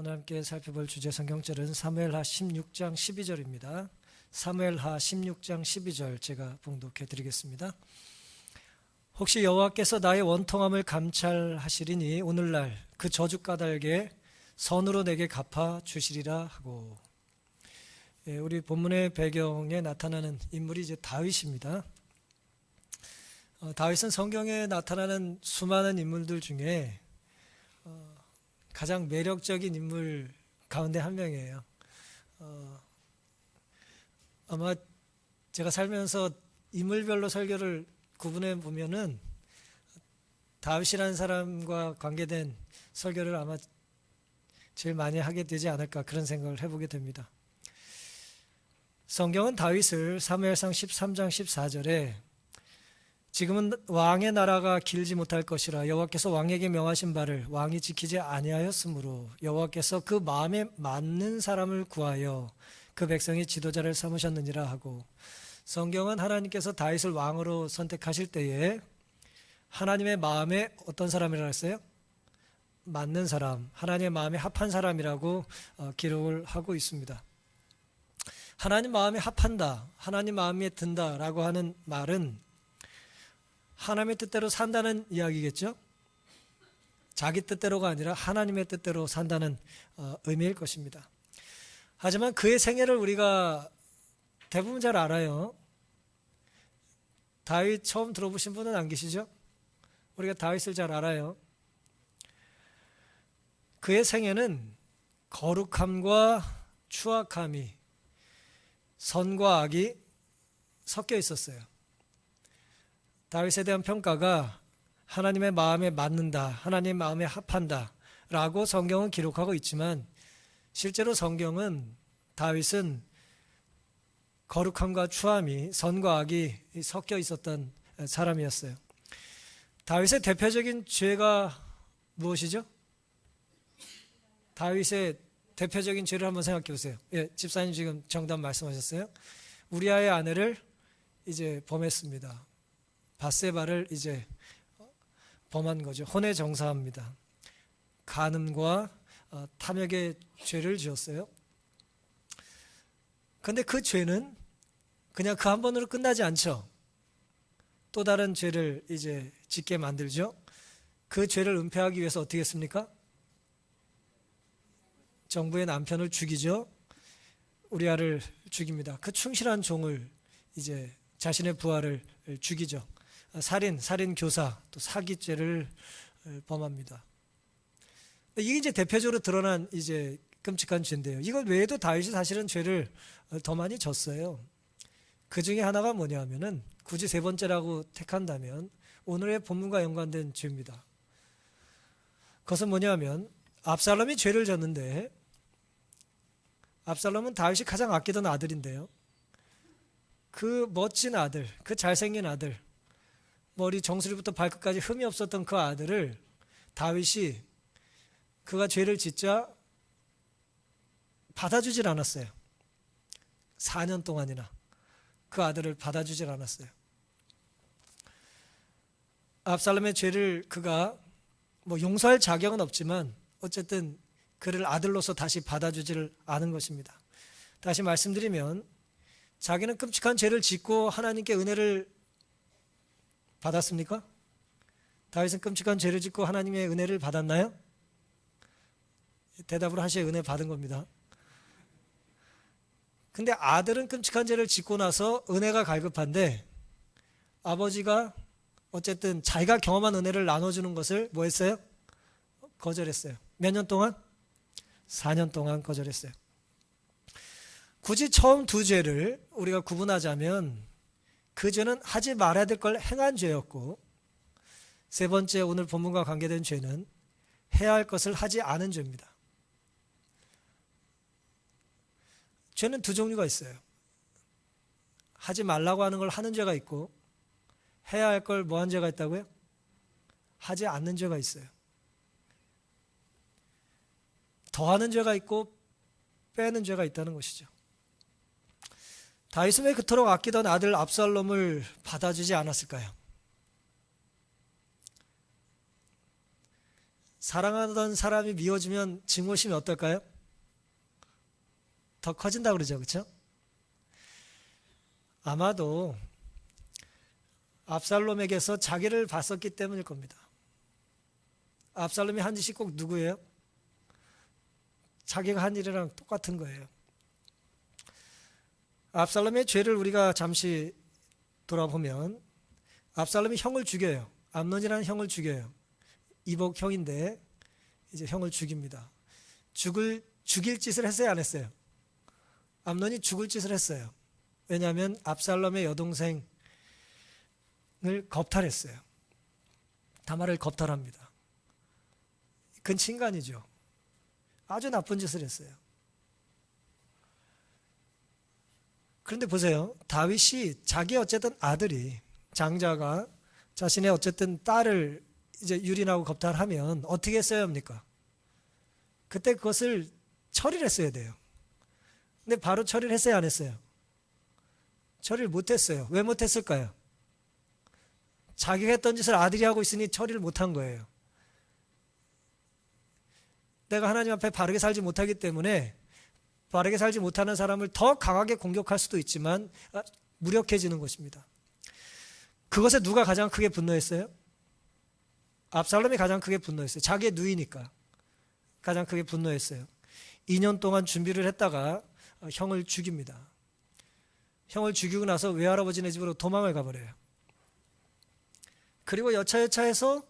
오늘 함께 살펴볼 주제 성경절은 사무엘하 16장 12절입니다. 사무엘하 16장 12절 제가 봉독해 드리겠습니다. 혹시 여호와께서 나의 원통함을 감찰하시리니 오늘날 그 저주 까닭에 선으로 내게 갚아 주시리라 하고. 우리 본문의 배경에 나타나는 인물이 이제 다윗입니다. 다윗은 성경에 나타나는 수많은 인물들 중에 가장 매력적인 인물 가운데 한 명이에요. 아마 제가 살면서 인물별로 설교를 구분해 보면은 다윗이라는 사람과 관계된 설교를 아마 제일 많이 하게 되지 않을까 그런 생각을 해보게 됩니다. 성경은 다윗을 사무엘상 13장 14절에 지금은 왕의 나라가 길지 못할 것이라 여호와께서 왕에게 명하신 바를 왕이 지키지 아니하였으므로 여호와께서 그 마음에 맞는 사람을 구하여 그 백성의 지도자를 삼으셨느니라 하고, 성경은 하나님께서 다윗을 왕으로 선택하실 때에 하나님의 마음에 어떤 사람이라고 했어요? 맞는 사람, 하나님의 마음에 합한 사람이라고 기록을 하고 있습니다. 하나님 마음에 합한다, 하나님 마음에 든다라고 하는 말은 하나님의 뜻대로 산다는 이야기겠죠? 자기 뜻대로가 아니라 하나님의 뜻대로 산다는 의미일 것입니다. 하지만 그의 생애를 우리가 대부분 잘 알아요. 다윗 처음 들어보신 분은 안 계시죠? 우리가 다윗을 잘 알아요. 그의 생애는 거룩함과 추악함이, 선과 악이 섞여 있었어요. 다윗에 대한 평가가 하나님의 마음에 맞는다, 하나님의 마음에 합한다 라고 성경은 기록하고 있지만, 실제로 성경은 다윗은 거룩함과 추함이, 선과 악이 섞여 있었던 사람이었어요. 다윗의 대표적인 죄가 무엇이죠? 다윗의 대표적인 죄를 한번 생각해 보세요. 집사님 지금 정답 말씀하셨어요. 우리아의 아내를 이제 범했습니다. 밧세바를 이제 범한 거죠. 혼의 정사합니다. 간음과 탐욕의 죄를 지었어요. 그런데 그 죄는 그냥 그 한 번으로 끝나지 않죠. 또 다른 죄를 이제 짓게 만들죠. 그 죄를 은폐하기 위해서 어떻게 했습니까? 정부의 남편을 죽이죠. 우리아를 죽입니다. 그 충실한 종을 이제 자신의 부하를 죽이죠. 살인 교사, 또 사기죄를 범합니다. 이게 이제 대표적으로 드러난 이제 끔찍한 죄인데요. 이것 외에도 다윗이 사실은 죄를 더 많이 졌어요. 그 중에 하나가 뭐냐면은 굳이 세 번째라고 택한다면 오늘의 본문과 연관된 죄입니다. 그것은 뭐냐면 압살롬이 죄를 졌는데, 압살롬은 다윗이 가장 아끼던 아들인데요. 그 멋진 아들, 그 잘생긴 아들, 머리 정수리부터 발끝까지 흠이 없었던 그 아들을 다윗이 그가 죄를 짓자 받아주질 않았어요. 4년 동안이나 그 아들을 받아주질 않았어요. 압살롬의 죄를 그가 용서할 자격은 없지만 어쨌든 그를 아들로서 다시 받아주지를 않은 것입니다. 다시 말씀드리면 자기는 끔찍한 죄를 짓고 하나님께 은혜를 받았습니까? 다윗은 끔찍한 죄를 짓고 하나님의 은혜를 받았나요? 대답을 하셔야 은혜 받은 겁니다. 근데 아들은 끔찍한 죄를 짓고 나서 은혜가 갈급한데, 아버지가 어쨌든 자기가 경험한 은혜를 나눠주는 것을 뭐 했어요? 거절했어요. 몇 년 동안? 4년 동안 거절했어요. 굳이 처음 두 죄를 우리가 구분하자면 그 죄는 하지 말아야 될 걸 행한 죄였고, 세 번째 오늘 본문과 관계된 죄는 해야 할 것을 하지 않은 죄입니다. 죄는 두 종류가 있어요. 하지 말라고 하는 걸 하는 죄가 있고, 해야 할 걸 뭐 한 죄가 있다고요? 하지 않는 죄가 있어요. 더하는 죄가 있고 빼는 죄가 있다는 것이죠. 다윗은 왜 그토록 아끼던 아들 압살롬을 받아주지 않았을까요? 사랑하던 사람이 미워지면 증오심이 어떨까요? 더 커진다고 그러죠. 그렇죠? 아마도 압살롬에게서 자기를 봤었기 때문일 겁니다. 압살롬이 한 짓이 꼭 누구예요? 자기가 한 일이랑 똑같은 거예요. 압살롬의 죄를 우리가 잠시 돌아보면 압살롬이 형을 죽여요. 암논이라는 형을 죽여요. 이복 형인데 이제 형을 죽입니다. 죽일 짓을 했어요, 안 했어요? 암논이 죽을 짓을 했어요. 왜냐하면 압살롬의 여동생을 겁탈했어요. 다말을 겁탈합니다. 그건 친간이죠. 아주 나쁜 짓을 했어요. 그런데 보세요. 다윗이 자기 어쨌든 아들이 장자가 자신의 어쨌든 딸을 이제 유린하고 겁탈하면 어떻게 했어야 합니까? 그때 그것을 처리를 했어야 돼요. 근데 바로 처리를 했어요, 안 했어요? 처리를 못했어요. 왜 못했을까요? 자기가 했던 짓을 아들이 하고 있으니 처리를 못한 거예요. 내가 하나님 앞에 바르게 살지 못하기 때문에 바르게 살지 못하는 사람을 더 강하게 공격할 수도 있지만 무력해지는 것입니다. 그것에 누가 가장 크게 분노했어요? 압살롬이 가장 크게 분노했어요. 자기의 누이니까 가장 크게 분노했어요. 2년 동안 준비를 했다가 형을 죽입니다. 형을 죽이고 나서 외할아버지네 집으로 도망을 가버려요. 그리고 여차여차해서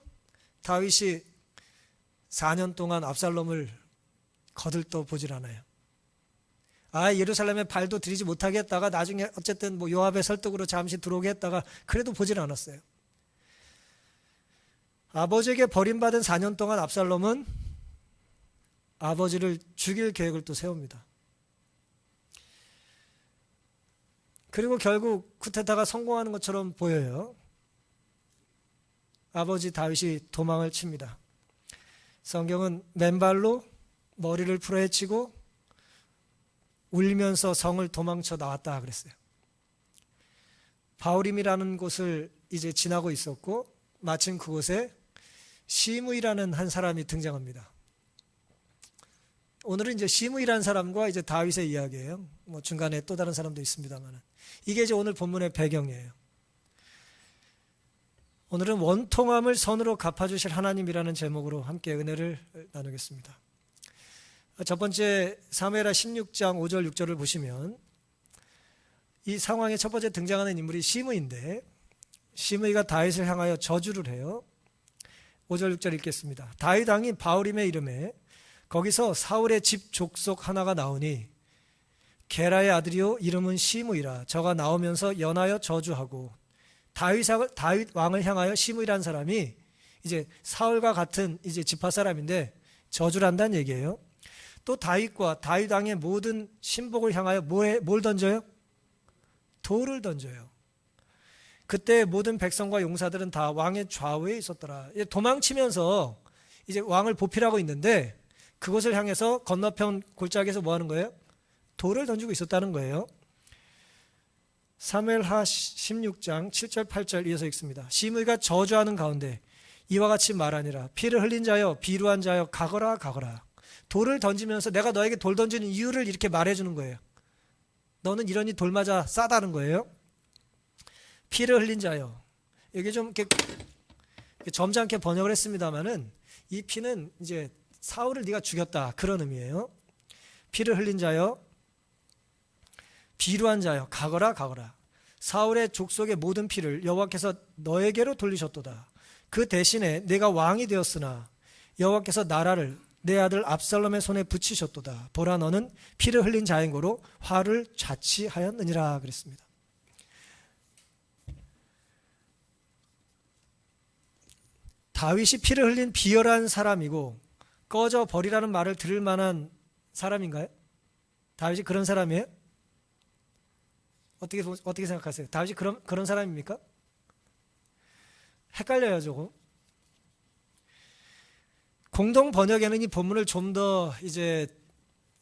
다윗이 4년 동안 압살롬을 거들떠 보질 않아요. 예루살렘에 발도 들이지 못하게 했다가 나중에 어쨌든 뭐 요압의 설득으로 잠시 들어오게 했다가 그래도 보질 않았어요. 아버지에게 버림받은 4년 동안 압살롬은 아버지를 죽일 계획을 또 세웁니다. 그리고 결국 쿠데타가 성공하는 것처럼 보여요. 아버지 다윗이 도망을 칩니다. 성경은 맨발로 머리를 풀어헤치고 울면서 성을 도망쳐 나왔다 그랬어요. 바울임이라는 곳을 이제 지나고 있었고 마침 그곳에 시므이라는 한 사람이 등장합니다. 오늘은 이제 시므이라는 사람과 이제 다윗의 이야기예요. 뭐 중간에 또 다른 사람도 있습니다만 이게 이제 오늘 본문의 배경이에요. 오늘은 원통함을 선으로 갚아주실 하나님이라는 제목으로 함께 은혜를 나누겠습니다. 첫 번째 사무엘하 16장 5절 6절을 보시면 이 상황에 첫 번째 등장하는 인물이 시므이인데 시므이가 다윗을 향하여 저주를 해요. 5절 6절 읽겠습니다. 다윗 왕이 바울임의 이름에 거기서 사울의 집 족속 하나가 나오니 게라의 아들이요 이름은 시므이라. 저가 나오면서 연하여 저주하고 다윗 왕을 향하여 시므이라는 사람이 이제 사울과 같은 이제 지파 사람인데 저주를 한다는 얘기예요. 또 다윗과 다윗 왕의 모든 신복을 향하여 뭘 던져요? 돌을 던져요. 그때 모든 백성과 용사들은 다 왕의 좌우에 있었더라. 도망치면서 이제 왕을 보필하고 있는데 그곳을 향해서 건너편 골짜기에서 뭐 하는 거예요? 돌을 던지고 있었다는 거예요. 사무엘하 16장 7절 8절 이어서 읽습니다. 시므이가 저주하는 가운데 이와 같이 말하니라. 피를 흘린 자여 비루한 자여 가거라 가거라. 돌을 던지면서 내가 너에게 돌 던지는 이유를 이렇게 말해주는 거예요. 너는 이러니 돌 맞아 싸다는 거예요. 피를 흘린 자여. 여기 좀 이렇게 점잖게 번역을 했습니다만은 이 피는 이제 사울을 네가 죽였다 그런 의미예요. 피를 흘린 자여 비루한 자여 가거라 가거라. 사울의 족속의 모든 피를 여호와께서 너에게로 돌리셨도다. 그 대신에 내가 왕이 되었으나 여호와께서 나라를 내 아들 압살롬의 손에 붙이셨도다. 보라 너는 피를 흘린 자인 고로 화를 자치하였느니라 그랬습니다. 다윗이 피를 흘린 비열한 사람이고 꺼져 버리라는 말을 들을 만한 사람인가요? 다윗이 그런 사람이에요? 어떻게 생각하세요? 다윗이 그런 사람입니까? 헷갈려요, 조금. 공동 번역에는 이 본문을 좀 더 이제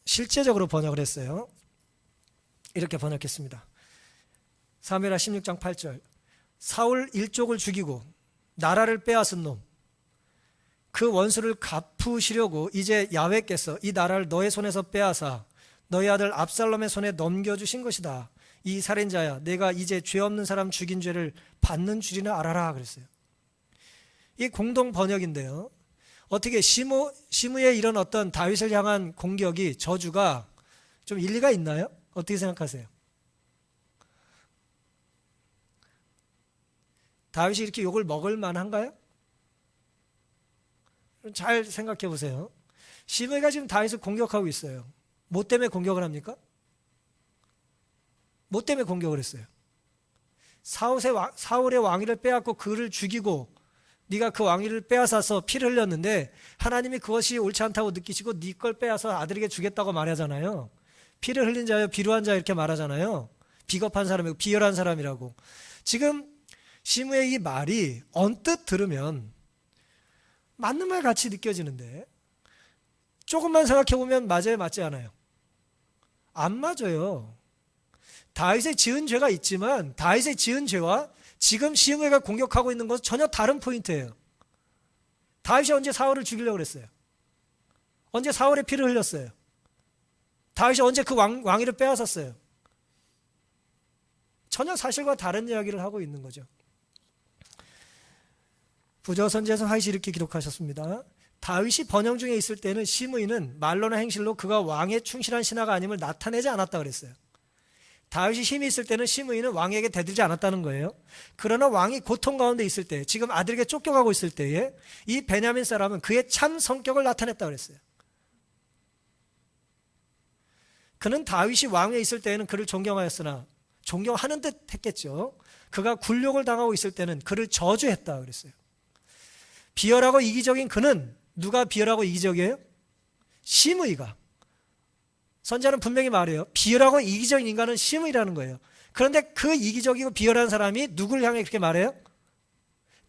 실제적으로 번역을 했어요. 이렇게 번역했습니다. 사무엘하 16장 8절. 사울 일족을 죽이고 나라를 빼앗은 놈. 그 원수를 갚으시려고 이제 야훼께서 이 나라를 너의 손에서 빼앗아 너희 아들 압살롬의 손에 넘겨주신 것이다. 이 살인자야, 내가 이제 죄 없는 사람 죽인 죄를 받는 줄이나 알아라 그랬어요. 이 공동 번역인데요. 어떻게 시므의 이런 어떤 다윗을 향한 공격이, 저주가 좀 일리가 있나요? 어떻게 생각하세요? 다윗이 이렇게 욕을 먹을 만한가요? 잘 생각해 보세요. 시므이가 지금 다윗을 공격하고 있어요. 뭐 때문에 공격을 합니까? 뭐 때문에 공격을 했어요? 사울의 왕위를 빼앗고 그를 죽이고 네가 그 왕위를 빼앗아서 피를 흘렸는데 하나님이 그것이 옳지 않다고 느끼시고 네 걸 빼앗아 아들에게 주겠다고 말하잖아요. 피를 흘린 자여 비루한 자 이렇게 말하잖아요. 비겁한 사람이고 비열한 사람이라고. 지금 시므의 이 말이 언뜻 들으면 맞는 말 같이 느껴지는데 조금만 생각해보면 맞아요, 맞지 않아요? 안 맞아요. 다윗의 지은 죄가 있지만 다윗의 지은 죄와 지금 시므이가 공격하고 있는 것은 전혀 다른 포인트예요. 다윗이 언제 사울을 죽이려고 그랬어요? 언제 사울의 피를 흘렸어요? 다윗이 언제 그 왕위를 빼앗았어요? 전혀 사실과 다른 이야기를 하고 있는 거죠. 부조선지에서 하이시 이렇게 기록하셨습니다. 다윗이 번영 중에 있을 때는 시므이는 말로나 행실로 그가 왕에 충실한 신하가 아님을 나타내지 않았다 그랬어요. 다윗이 힘이 있을 때는 시므이는 왕에게 대들지 않았다는 거예요. 그러나 왕이 고통 가운데 있을 때, 지금 아들에게 쫓겨가고 있을 때에 이 베냐민 사람은 그의 참 성격을 나타냈다 그랬어요. 그는 다윗이 왕위에 있을 때에는 그를 존경하였으나 존경하는 듯 했겠죠. 그가 굴욕을 당하고 있을 때는 그를 저주했다 그랬어요. 비열하고 이기적인 그는, 누가 비열하고 이기적이에요? 시므이가. 선지자는 분명히 말해요. 비열하고 이기적인 인간은 시므이라는 거예요. 그런데 그 이기적이고 비열한 사람이 누구를 향해 그렇게 말해요?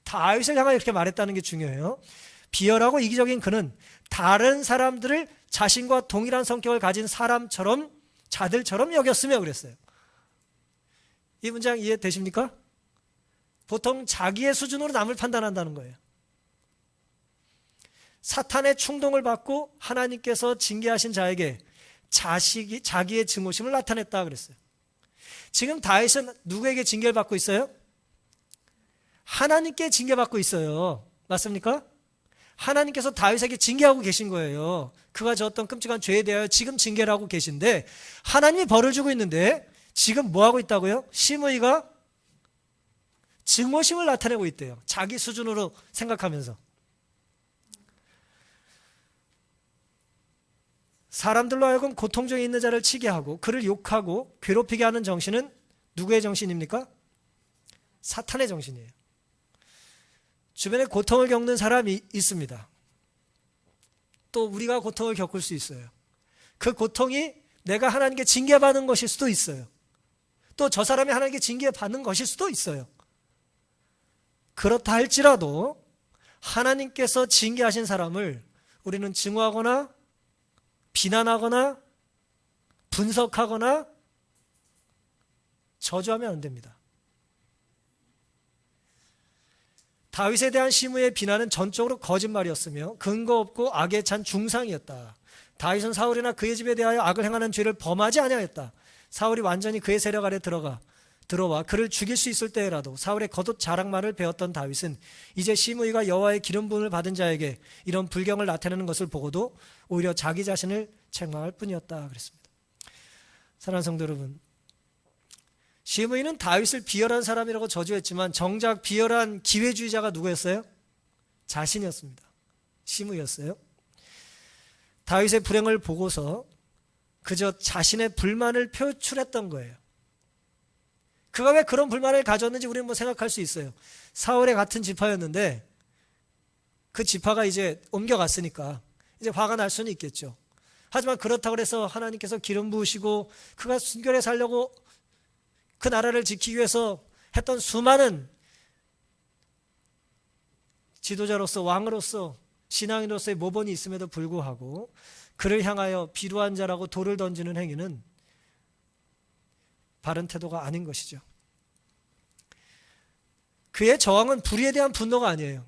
다윗을 향해 이렇게 말했다는 게 중요해요. 비열하고 이기적인 그는 다른 사람들을 자신과 동일한 성격을 가진 사람처럼, 자들처럼 여겼으며 그랬어요. 이 문장 이해되십니까? 보통 자기의 수준으로 남을 판단한다는 거예요. 사탄의 충동을 받고 하나님께서 징계하신 자에게 자기의 증오심을 나타냈다 그랬어요. 지금 다윗은 누구에게 징계를 받고 있어요? 하나님께 징계받고 있어요. 맞습니까? 하나님께서 다윗에게 징계하고 계신 거예요. 그가 저었던 끔찍한 죄에 대하여 지금 징계를 하고 계신데 하나님이 벌을 주고 있는데 지금 뭐 하고 있다고요? 시므이가 증오심을 나타내고 있대요. 자기 수준으로 생각하면서. 사람들로 하여금 고통 중에 있는 자를 치게 하고 그를 욕하고 괴롭히게 하는 정신은 누구의 정신입니까? 사탄의 정신이에요. 주변에 고통을 겪는 사람이 있습니다. 또 우리가 고통을 겪을 수 있어요. 그 고통이 내가 하나님께 징계받는 것일 수도 있어요. 또 저 사람이 하나님께 징계받는 것일 수도 있어요. 그렇다 할지라도 하나님께서 징계하신 사람을 우리는 증오하거나 비난하거나 분석하거나 저주하면 안 됩니다. 다윗에 대한 시므의 비난은 전적으로 거짓말이었으며 근거 없고 악에 찬 중상이었다. 다윗은 사울이나 그의 집에 대하여 악을 행하는 죄를 범하지 아니하였다. 사울이 완전히 그의 세력 아래 들어와 그를 죽일 수 있을 때라도 사울의 겉옷 자랑말을 배웠던 다윗은 이제 시므이가 여호와의 기름 부음을 받은 자에게 이런 불경을 나타내는 것을 보고도 오히려 자기 자신을 책망할 뿐이었다 그랬습니다. 사랑하는 성도 여러분, 시므이는 다윗을 비열한 사람이라고 저주했지만 정작 비열한 기회주의자가 누구였어요? 자신이었습니다. 시므이였어요. 다윗의 불행을 보고서 그저 자신의 불만을 표출했던 거예요. 그가 왜 그런 불만을 가졌는지 우리는 뭐 생각할 수 있어요. 사울의 같은 지파였는데 그 지파가 이제 옮겨갔으니까 이제 화가 날 수는 있겠죠. 하지만 그렇다고 해서 하나님께서 기름 부으시고 그가 순결에 살려고 그 나라를 지키기 위해서 했던 수많은 지도자로서 왕으로서 신앙인으로서의 모범이 있음에도 불구하고 그를 향하여 비루한 자라고 돌을 던지는 행위는 바른 태도가 아닌 것이죠. 그의 저항은 불의에 대한 분노가 아니에요.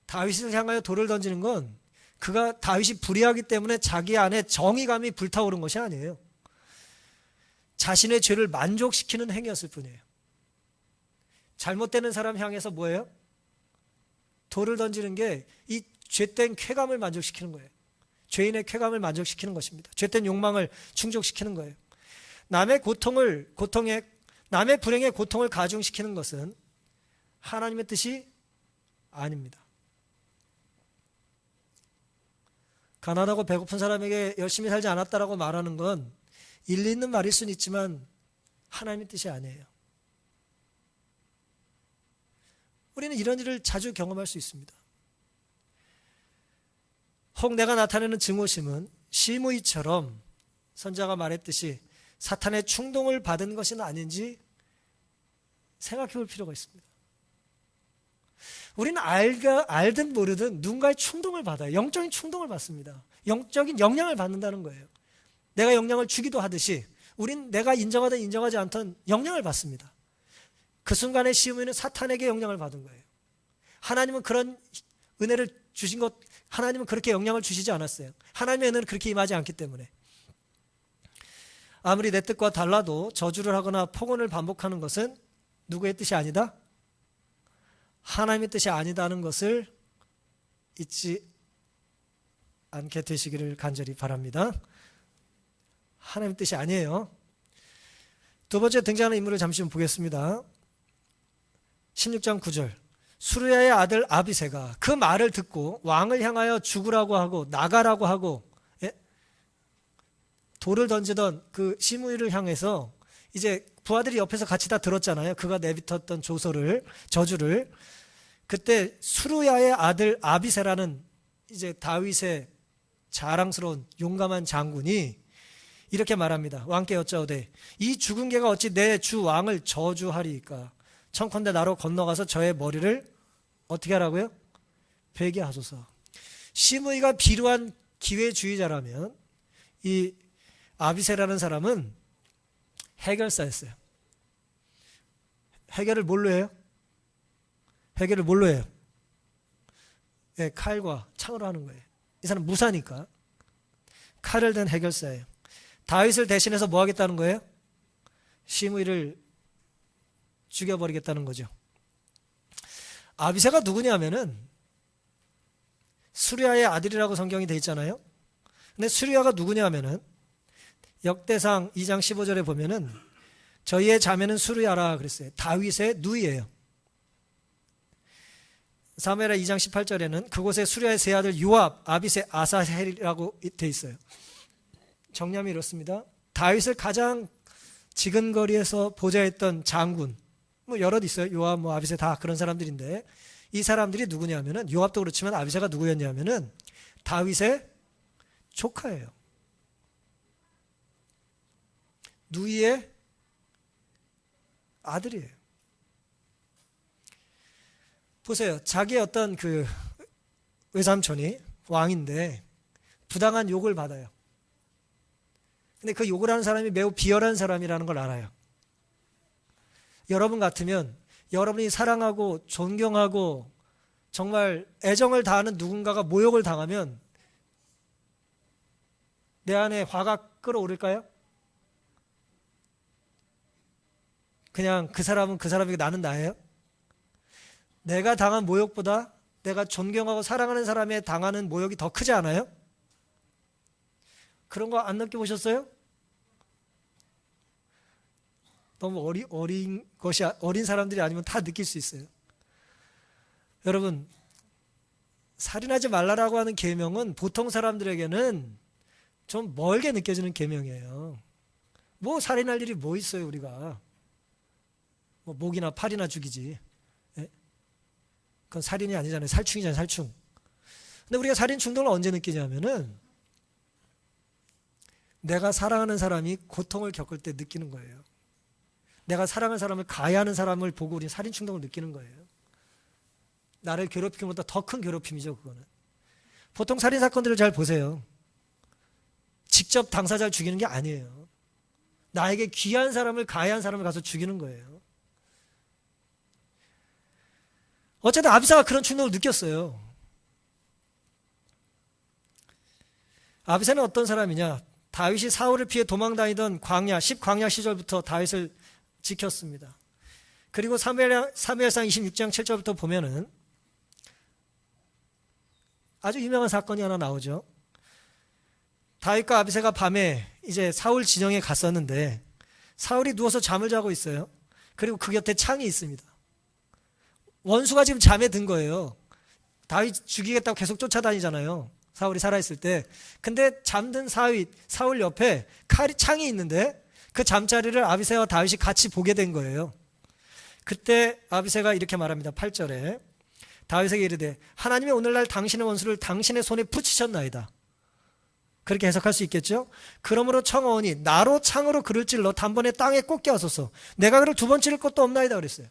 다윗을 향하여 돌을 던지는 건 그가 다윗이 불의하기 때문에 자기 안에 정의감이 불타오른 것이 아니에요. 자신의 죄를 만족시키는 행위였을 뿐이에요. 잘못되는 사람 향해서 뭐예요? 돌을 던지는 게 이 죄된 쾌감을 만족시키는 거예요. 죄인의 쾌감을 만족시키는 것입니다. 죄된 욕망을 충족시키는 거예요. 남의 불행의 고통을 가중시키는 것은 하나님의 뜻이 아닙니다. 가난하고 배고픈 사람에게 열심히 살지 않았다라고 말하는 건 일리 있는 말일 수는 있지만 하나님의 뜻이 아니에요. 우리는 이런 일을 자주 경험할 수 있습니다. 혹 내가 나타내는 증오심은 시므이처럼 선자가 말했듯이 사탄의 충동을 받은 것은 아닌지 생각해 볼 필요가 있습니다. 우리는 알든 모르든 누군가의 충동을 받아요. 영적인 충동을 받습니다. 영적인 영향을 받는다는 거예요. 내가 영향을 주기도 하듯이 우린 내가 인정하든 인정하지 않든 영향을 받습니다. 그 순간의 시므이는 사탄에게 영향을 받은 거예요. 하나님은 그런 은혜를 주신 것, 하나님은 그렇게 영향을 주시지 않았어요. 하나님의 은혜는 그렇게 임하지 않기 때문에. 아무리 내 뜻과 달라도 저주를 하거나 폭언을 반복하는 것은 누구의 뜻이 아니다? 하나님의 뜻이 아니다는 것을 잊지 않게 되시기를 간절히 바랍니다. 하나님의 뜻이 아니에요. 두 번째 등장하는 인물을 잠시 좀 보겠습니다. 16장 9절. 수르야의 아들 아비새가 그 말을 듣고 왕을 향하여 죽으라고 하고 나가라고 하고 돌을 던지던 그 시므이를 향해서 이제 부하들이 옆에서 같이 다 들었잖아요. 그가 내뱉었던 저주를. 그때 수르야의 아들 아비새라는 이제 다윗의 자랑스러운 용감한 장군이 이렇게 말합니다. 왕께 여짜오되 이 죽은 개가 어찌 내 주 왕을 저주하리이까? 청컨대 나로 건너가서 저의 머리를 어떻게 하라고요? 베게 하소서. 시므이가 비루한 기회주의자라면 이 아비새라는 사람은 해결사였어요. 해결을 뭘로 해요? 해결을 뭘로 해요? 네, 칼과 창으로 하는 거예요. 이 사람 무사니까 칼을 든 해결사예요. 다윗을 대신해서 뭐 하겠다는 거예요? 시므이를 죽여버리겠다는 거죠. 아비새가 누구냐면은 수르야의 아들이라고 성경이 되어 있잖아요. 근데 수르야가 누구냐면은 역대상 2장 15절에 보면은 저희의 자매는 수르야라 그랬어요. 다윗의 누이예요. 사무엘하 2장 18절에는 그곳에 수르야의 세 아들 요압, 아비새, 아사헬이라고 되어 있어요. 정리하면 이렇습니다. 다윗을 가장 지근거리에서 보좌했던 장군, 뭐 여럿 있어요. 요압, 뭐 아비새 다 그런 사람들인데 이 사람들이 누구냐면은 요압도 그렇지만 아비새가 누구였냐면은 다윗의 조카예요. 누이의 아들이에요. 보세요. 자기의 어떤 그 외삼촌이 왕인데 부당한 욕을 받아요. 근데 그 욕을 하는 사람이 매우 비열한 사람이라는 걸 알아요. 여러분 같으면 여러분이 사랑하고 존경하고 정말 애정을 다하는 누군가가 모욕을 당하면 내 안에 화가 끓어오를까요? 그냥 그 사람은 그 사람이고 나는 나예요? 내가 당한 모욕보다 내가 존경하고 사랑하는 사람의 당하는 모욕이 더 크지 않아요? 그런 거 안 느껴보셨어요? 너무 어린 사람들이 아니면 다 느낄 수 있어요. 여러분, 살인하지 말라라고 하는 계명은 보통 사람들에게는 좀 멀게 느껴지는 계명이에요. 뭐 살인할 일이 뭐 있어요, 우리가. 뭐 목이나 팔이나 죽이지. 예? 그건 살인이 아니잖아요. 살충이잖아요, 살충. 근데 우리가 살인 충동을 언제 느끼냐면은 내가 사랑하는 사람이 고통을 겪을 때 느끼는 거예요. 내가 사랑하는 사람을 가해하는 사람을 보고 우리는 살인 충동을 느끼는 거예요. 나를 괴롭히는 것보다 더 큰 괴롭힘이죠, 그거는. 보통 살인 사건들을 잘 보세요. 직접 당사자를 죽이는 게 아니에요. 나에게 귀한 사람을 가해한 사람을 가서 죽이는 거예요. 어쨌든 아비새가 그런 충동을 느꼈어요. 아비새는 어떤 사람이냐? 다윗이 사울을 피해 도망다니던 광야, 10광야 시절부터 다윗을 지켰습니다. 그리고 사무엘상 26장 7절부터 보면은 아주 유명한 사건이 하나 나오죠. 다윗과 아비새가 밤에 이제 사울 진영에 갔었는데 사울이 누워서 잠을 자고 있어요. 그리고 그 곁에 창이 있습니다. 원수가 지금 잠에 든 거예요. 다윗 죽이겠다고 계속 쫓아다니잖아요. 사울이 살아있을 때. 근데 잠든 사울 옆에 창이 있는데 그 잠자리를 아비새와 다윗이 같이 보게 된 거예요. 그때 아비새가 이렇게 말합니다. 8절에 다윗에게 이르되 하나님이 오늘날 당신의 원수를 당신의 손에 붙이셨나이다. 그렇게 해석할 수 있겠죠? 그러므로 청하오니 나로 창으로 그를 찔러 단번에 땅에 꽂게 하소서. 내가 그를 두 번 찌를 것도 없나이다 그랬어요.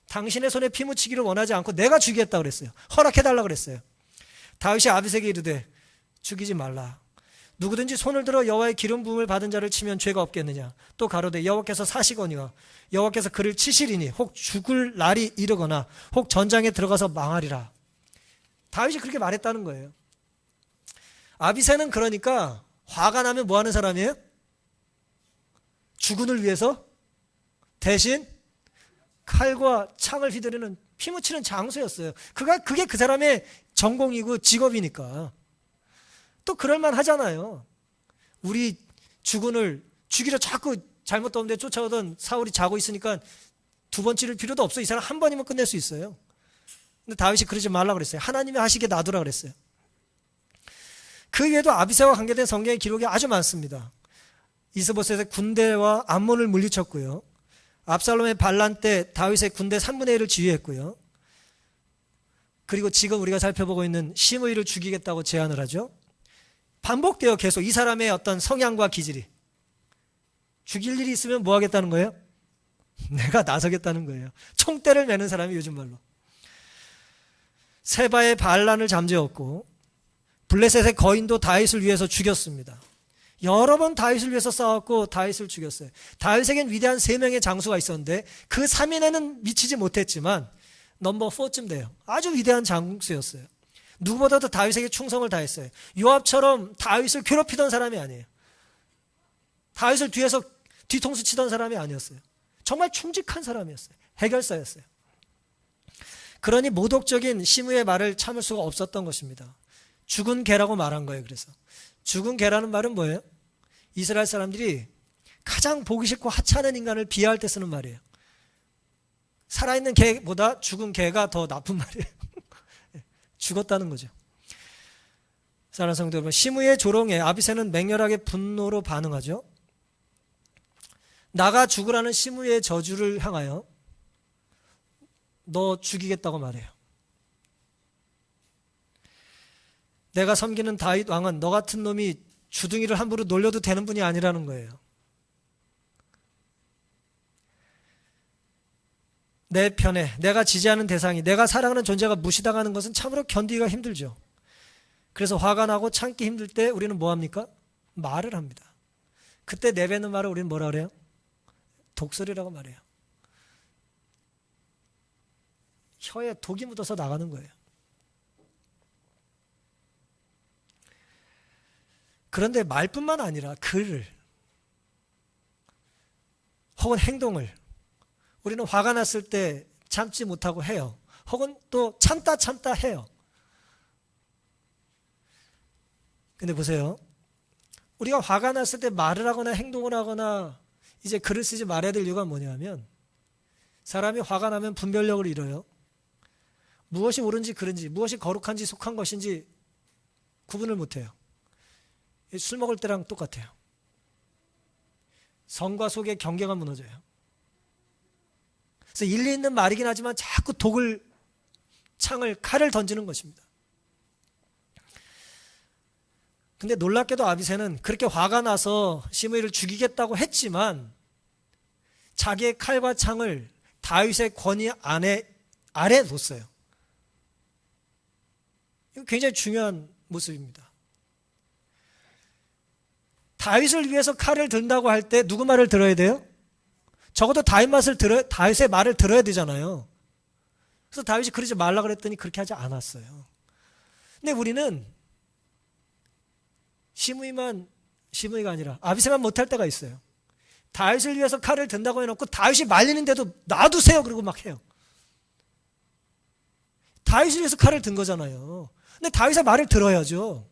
당신의 손에 피 묻히기를 원하지 않고 내가 죽이겠다 그랬어요. 허락해달라 그랬어요. 다윗이 아비새에게 이르되 죽이지 말라. 누구든지 손을 들어 여호와의 기름 부음을 받은 자를 치면 죄가 없겠느냐. 또 가로되 여호와께서 사시거니와 여호와께서 그를 치시리니 혹 죽을 날이 이르거나 혹 전장에 들어가서 망하리라. 다윗이 그렇게 말했다는 거예요. 아비새는 그러니까 화가 나면 뭐 하는 사람이에요? 주군을 위해서 대신 칼과 창을 휘두르는 피 묻히는 장수였어요. 그게 그 사람의 전공이고 직업이니까. 또 그럴만 하잖아요. 우리 주군을 죽이려 자꾸 잘못 떠오는데 쫓아오던 사울이 자고 있으니까 두 번 찌를 필요도 없어. 이 사람 한 번이면 끝낼 수 있어요. 근데 다윗이 그러지 말라 그랬어요. 하나님이 하시게 놔두라 그랬어요. 그 외에도 아비새와 관계된 성경의 기록이 아주 많습니다. 이스보셋의 군대와 암몬을 물리쳤고요. 압살롬의 반란 때 다윗의 군대 3분의 1을 지휘했고요. 그리고 지금 우리가 살펴보고 있는 시므이를 죽이겠다고 제안을 하죠. 반복돼요. 계속 이 사람의 어떤 성향과 기질이. 죽일 일이 있으면 뭐 하겠다는 거예요? 내가 나서겠다는 거예요. 총대를 매는 사람이 요즘 말로. 세바의 반란을 잠재웠고 블레셋의 거인도 다윗을 위해서 죽였습니다. 여러 번 다윗을 위해서 싸웠고 다윗을 죽였어요. 다윗에겐 위대한 3명의 장수가 있었는데 그 3인에는 미치지 못했지만 넘버 4쯤 돼요. 아주 위대한 장수였어요. 누구보다도 다윗에게 충성을 다했어요. 요압처럼 다윗을 괴롭히던 사람이 아니에요. 다윗을 뒤에서 뒤통수 치던 사람이 아니었어요. 정말 충직한 사람이었어요. 해결사였어요. 그러니 모독적인 시므의 말을 참을 수가 없었던 것입니다. 죽은 개라고 말한 거예요. 그래서 죽은 개라는 말은 뭐예요? 이스라엘 사람들이 가장 보기 싫고 하찮은 인간을 비하할 때 쓰는 말이에요. 살아있는 개보다 죽은 개가 더 나쁜 말이에요. 죽었다는 거죠. 사랑하는 성도 여러분, 시므의 조롱에 아비새는 맹렬하게 분노로 반응하죠. 나가 죽으라는 시므의 저주를 향하여 너 죽이겠다고 말해요. 내가 섬기는 다윗 왕은 너 같은 놈이 주둥이를 함부로 놀려도 되는 분이 아니라는 거예요. 내 편에 내가 지지하는 대상이, 내가 사랑하는 존재가 무시당하는 것은 참으로 견디기가 힘들죠. 그래서 화가 나고 참기 힘들 때 우리는 뭐 합니까? 말을 합니다. 그때 내뱉는 말을 우리는 뭐라 그래요? 독설이라고 말해요. 혀에 독이 묻어서 나가는 거예요. 그런데 말뿐만 아니라 글을 혹은 행동을 우리는 화가 났을 때 참지 못하고 해요. 혹은 또 참다 해요. 근데 보세요. 우리가 화가 났을 때 말을 하거나 행동을 하거나 이제 글을 쓰지 말아야 될 이유가 뭐냐면 사람이 화가 나면 분별력을 잃어요. 무엇이 옳은지 그른지, 무엇이 거룩한지 속한 것인지 구분을 못해요. 술 먹을 때랑 똑같아요. 성과 속의 경계가 무너져요. 그래서 일리 있는 말이긴 하지만 자꾸 칼을 던지는 것입니다. 근데 놀랍게도 아비새는 그렇게 화가 나서 시므이를 죽이겠다고 했지만 자기의 칼과 창을 다윗의 권위 아래 뒀어요. 이거 굉장히 중요한 모습입니다. 다윗을 위해서 칼을 든다고 할 때 누구 말을 들어야 돼요? 적어도 다윗의 말을 들어야 되잖아요. 그래서 다윗이 그러지 말라 그랬더니 그렇게 하지 않았어요. 근데 우리는 시므이가 아니라 아비새만 못할 때가 있어요. 다윗을 위해서 칼을 든다고 해놓고 다윗이 말리는데도 놔두세요 그러고 막 해요. 다윗을 위해서 칼을 든 거잖아요. 근데 다윗의 말을 들어야죠.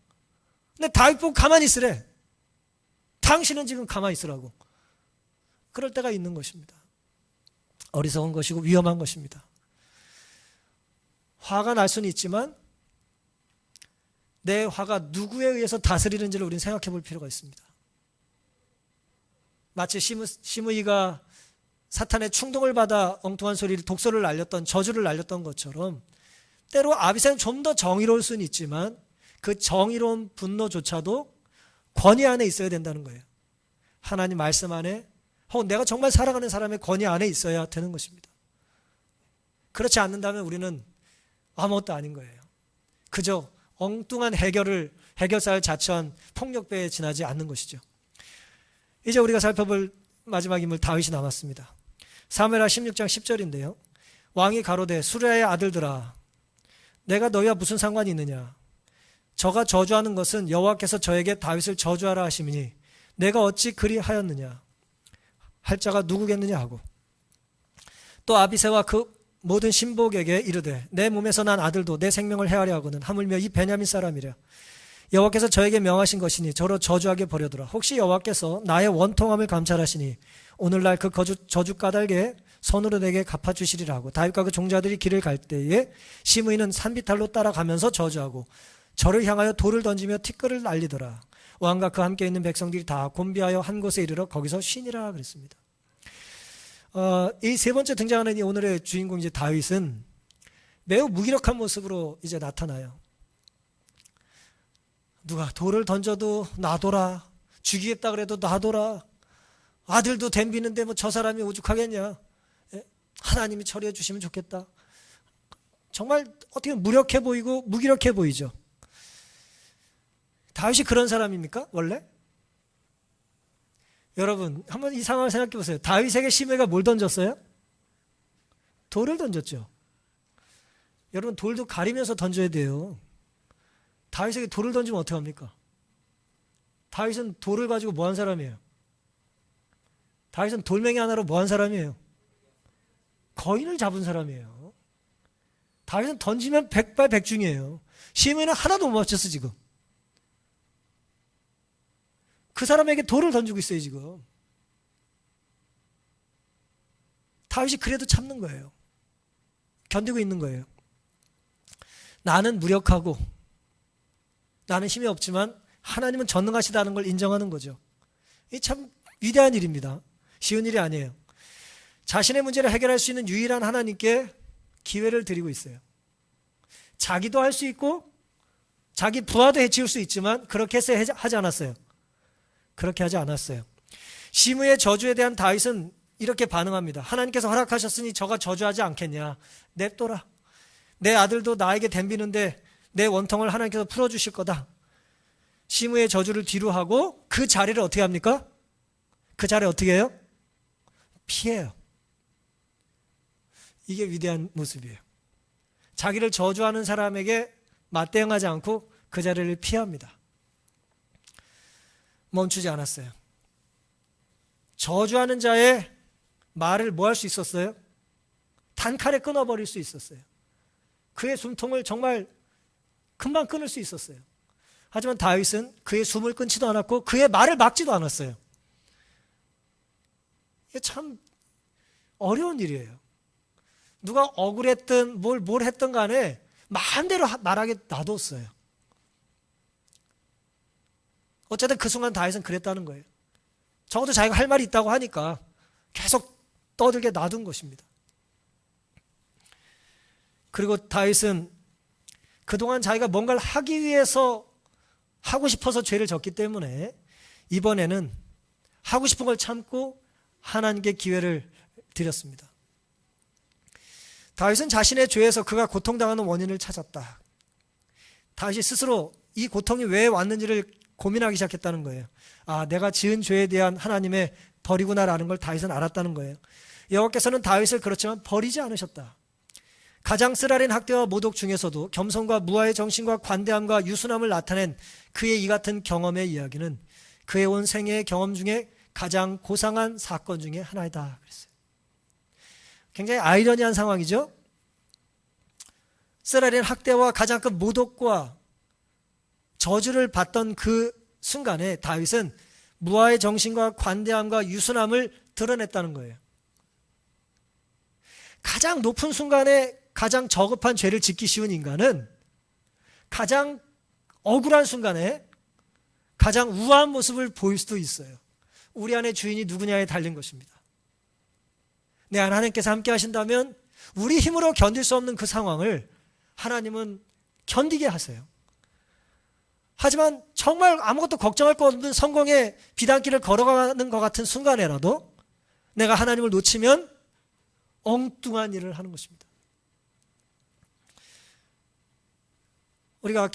근데 다윗 보고 가만히 있으래. 당신은 지금 가만히 있으라고. 그럴 때가 있는 것입니다. 어리석은 것이고 위험한 것입니다. 화가 날 수는 있지만 내 화가 누구에 의해서 다스리는지를 우리는 생각해 볼 필요가 있습니다. 마치 시므이가 사탄의 충동을 받아 엉뚱한 소리를, 독소를 날렸던, 저주를 날렸던 것처럼 때로 아비새는 좀 더 정의로울 수는 있지만 그 정의로운 분노조차도 권위 안에 있어야 된다는 거예요. 하나님 말씀 안에, 혹은 내가 정말 사랑하는 사람의 권위 안에 있어야 되는 것입니다. 그렇지 않는다면 우리는 아무것도 아닌 거예요. 그저 엉뚱한 해결사를 자처한 폭력배에 지나지 않는 것이죠. 이제 우리가 살펴볼 마지막 인물 다윗이 남았습니다. 사무엘하 16장 10절인데요. 왕이 가로되 수레의 아들들아 내가 너희와 무슨 상관이 있느냐. 저가 저주하는 것은 여호와께서 저에게 다윗을 저주하라 하심이니 내가 어찌 그리하였느냐. 할 자가 누구겠느냐 하고 또 아비새와 그 모든 신복에게 이르되 내 몸에서 난 아들도 내 생명을 해하려 하거든 하물며 이 베냐민 사람이랴. 여호와께서 저에게 명하신 것이니 저로 저주하게 버려두라. 혹시 여호와께서 나의 원통함을 감찰하시니 오늘날 그 저주 까닭에 손으로 내게 갚아주시리라 하고 다윗과 그 종자들이 길을 갈 때에 시므이는 산비탈로 따라가면서 저주하고 저를 향하여 돌을 던지며 티끌을 날리더라. 왕과 그 함께 있는 백성들이 다 곤비하여 한 곳에 이르러 거기서 쉬니라 그랬습니다. 이 세 번째 등장하는 이 오늘의 주인공 이제 다윗은 매우 무기력한 모습으로 이제 나타나요. 누가 돌을 던져도 놔둬라. 죽이겠다 그래도 놔둬라. 아들도 덤비는데 뭐 저 사람이 오죽하겠냐. 하나님이 처리해 주시면 좋겠다. 정말 어떻게 보면 무력해 보이고 무기력해 보이죠. 다윗이 그런 사람입니까? 원래? 여러분 한번 이 상황을 생각해 보세요. 다윗에게 시므이가 뭘 던졌어요? 돌을 던졌죠. 여러분 돌도 가리면서 던져야 돼요. 다윗에게 돌을 던지면 어떡합니까? 다윗은 돌을 가지고 뭐 한 사람이에요? 다윗은 돌멩이 하나로 뭐 한 사람이에요? 거인을 잡은 사람이에요. 다윗은 던지면 백발백중이에요. 시므이는 하나도 못 맞췄어 지금. 그 사람에게 돌을 던지고 있어요 지금. 다윗이 그래도 참는 거예요. 견디고 있는 거예요. 나는 무력하고 나는 힘이 없지만 하나님은 전능하시다는 걸 인정하는 거죠. 이 참 위대한 일입니다. 쉬운 일이 아니에요. 자신의 문제를 해결할 수 있는 유일한 하나님께 기회를 드리고 있어요. 자기도 할 수 있고 자기 부하도 해치울 수 있지만 그렇게 해서 하지 않았어요. 그렇게 하지 않았어요. 시므이의 저주에 대한 다윗은 이렇게 반응합니다. 하나님께서 허락하셨으니 저가 저주하지 않겠냐. 냅둬라. 내 아들도 나에게 덤비는데 내 원통을 하나님께서 풀어주실 거다. 시므이의 저주를 뒤로 하고 그 자리를 어떻게 합니까? 그 자리를 어떻게 해요? 피해요. 이게 위대한 모습이에요. 자기를 저주하는 사람에게 맞대응하지 않고 그 자리를 피합니다. 멈추지 않았어요. 저주하는 자의 말을 뭐 할 수 있었어요? 단칼에 끊어버릴 수 있었어요. 그의 숨통을 정말 금방 끊을 수 있었어요. 하지만 다윗은 그의 숨을 끊지도 않았고 그의 말을 막지도 않았어요. 이게 참 어려운 일이에요. 누가 억울했든 뭘 했든 간에 마음대로 말하게 놔뒀어요. 어쨌든 그 순간 다윗은 그랬다는 거예요. 적어도 자기가 할 말이 있다고 하니까 계속 떠들게 놔둔 것입니다. 그리고 다윗은 그동안 자기가 뭔가를 하기 위해서 하고 싶어서 죄를 졌기 때문에 이번에는 하고 싶은 걸 참고 하나님께 기회를 드렸습니다. 다윗은 자신의 죄에서 그가 고통당하는 원인을 찾았다. 다윗이 스스로 이 고통이 왜 왔는지를 고민하기 시작했다는 거예요. 아, 내가 지은 죄에 대한 하나님의 벌이구나라는 걸 다윗은 알았다는 거예요. 여호와께서는 다윗을 그렇지만 버리지 않으셨다. 가장 쓰라린 학대와 모독 중에서도 겸손과 무아의 정신과 관대함과 유순함을 나타낸 그의 이 같은 경험의 이야기는 그의 온 생애의 경험 중에 가장 고상한 사건 중에 하나이다 그랬어요. 굉장히 아이러니한 상황이죠. 쓰라린 학대와 가장 큰 모독과 저주를 받던 그 순간에 다윗은 무아의 정신과 관대함과 유순함을 드러냈다는 거예요. 가장 높은 순간에 가장 저급한 죄를 짓기 쉬운 인간은 가장 억울한 순간에 가장 우아한 모습을 보일 수도 있어요. 우리 안에 주인이 누구냐에 달린 것입니다. 내 안 하나님께서 함께 하신다면 우리 힘으로 견딜 수 없는 그 상황을 하나님은 견디게 하세요. 하지만 정말 아무것도 걱정할 거 없는 성공의 비단길을 걸어가는 것 같은 순간에라도 내가 하나님을 놓치면 엉뚱한 일을 하는 것입니다. 우리가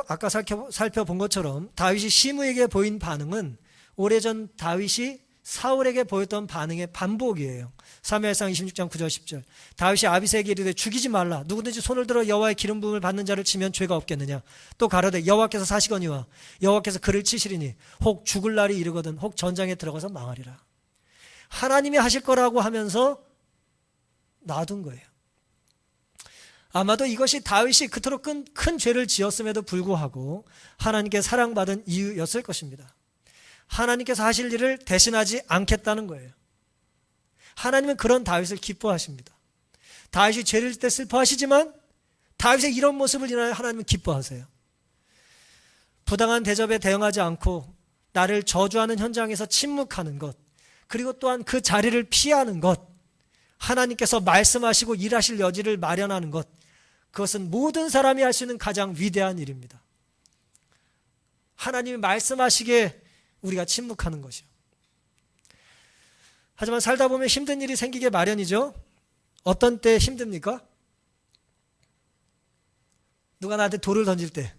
아까 살펴본 것처럼 다윗이 시므에게 보인 반응은 오래전 다윗이 사울에게 보였던 반응의 반복이에요. 사무엘상 26장 9절 10절. 다윗이 아비새에게 이르되 죽이지 말라. 누구든지 손을 들어 여호와의 기름 부음을 받는 자를 치면 죄가 없겠느냐. 또 가로되 여호와께서 사시거니와 여호와께서 그를 치시리니 혹 죽을 날이 이르거든 혹 전장에 들어가서 망하리라. 하나님이 하실 거라고 하면서 놔둔 거예요. 아마도 이것이 다윗이 그토록 큰 죄를 지었음에도 불구하고 하나님께 사랑받은 이유였을 것입니다. 하나님께서 하실 일을 대신하지 않겠다는 거예요. 하나님은 그런 다윗을 기뻐하십니다. 다윗이 죄를 짓을 때 슬퍼하시지만 다윗의 이런 모습을 인하여 하나님은 기뻐하세요. 부당한 대접에 대응하지 않고 나를 저주하는 현장에서 침묵하는 것, 그리고 또한 그 자리를 피하는 것, 하나님께서 말씀하시고 일하실 여지를 마련하는 것, 그것은 모든 사람이 할 수 있는 가장 위대한 일입니다. 하나님이 말씀하시기에 우리가 침묵하는 것이요. 하지만 살다 보면 힘든 일이 생기게 마련이죠. 어떤 때 힘듭니까? 누가 나한테 돌을 던질 때